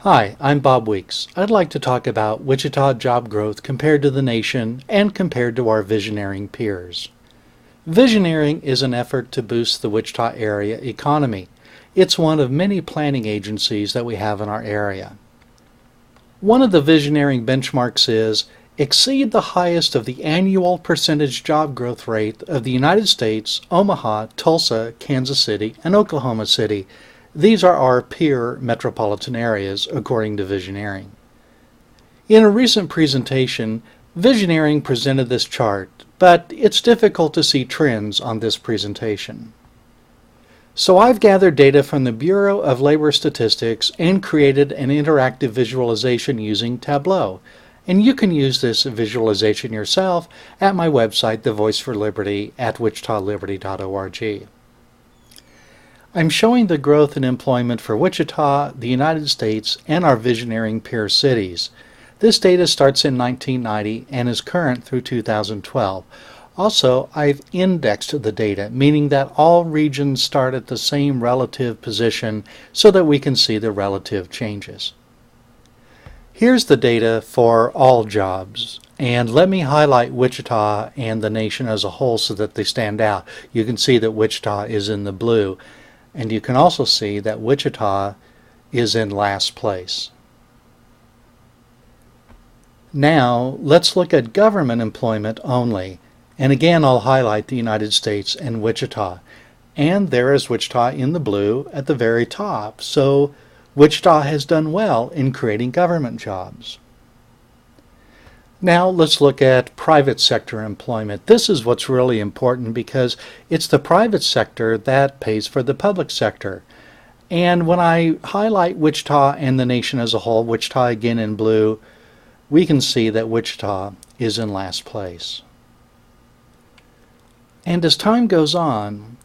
Hi, I'm Bob Weeks. I'd like to talk about Wichita job growth compared to the nation and compared to our visioneering peers. Visioneering is an effort to boost the Wichita area economy. It's one of many planning agencies that we have in our area. One of the visioneering benchmarks is exceed the highest of the annual percentage job growth rate of the United States, Omaha, Tulsa, Kansas City, and Oklahoma City. These are our peer metropolitan areas, according to Visioneering. In a recent presentation, Visioneering presented this chart, but it's difficult to see trends on this presentation. So I've gathered data from the Bureau of Labor Statistics and created an interactive visualization using Tableau. And you can use this visualization yourself at my website, The Voice for Liberty, at wichitaliberty.org. I'm showing the growth in employment for Wichita, the United States, and our visioneering peer cities. This data starts in 1990 and is current through 2012. Also, I've indexed the data, meaning that all regions start at the same relative position so that we can see the relative changes. Here's the data for all jobs, and let me highlight Wichita and the nation as a whole so that they stand out. You can see that Wichita is in the blue. And you can also see that Wichita is in last place. Now, let's look at government employment only. And again, I'll highlight the United States and Wichita. And there is Wichita in the blue at the very top. So Wichita has done well in creating government jobs. Now let's look at private sector employment. This is what's really important because it's the private sector that pays for the public sector. And when I highlight Wichita and the nation as a whole, Wichita again in blue, we can see that Wichita is in last place. And as time goes on,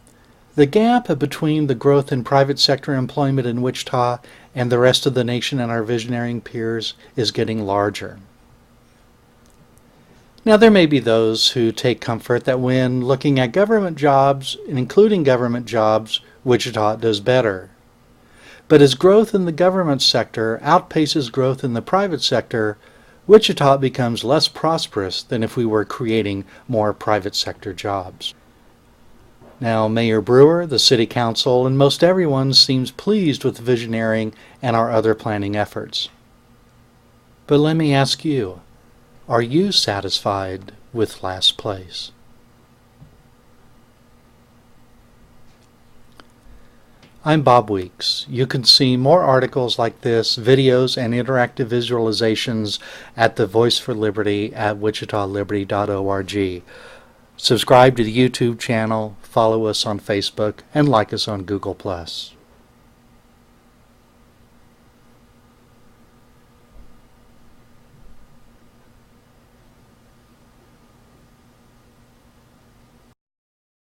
the gap between the growth in private sector employment in Wichita and the rest of the nation and our visioneering peers is getting larger. Now, there may be those who take comfort that when looking at government jobs, including government jobs, Wichita does better. But as growth in the government sector outpaces growth in the private sector, Wichita becomes less prosperous than if we were creating more private sector jobs. Now, Mayor Brewer, the City Council, and most everyone seems pleased with visioneering and our other planning efforts. But let me ask you, are you satisfied with last place? I'm Bob Weeks. You can see more articles like this, videos, and interactive visualizations at The Voice for Liberty at wichitaliberty.org. Subscribe to the YouTube channel, follow us on Facebook, and like us on Google+.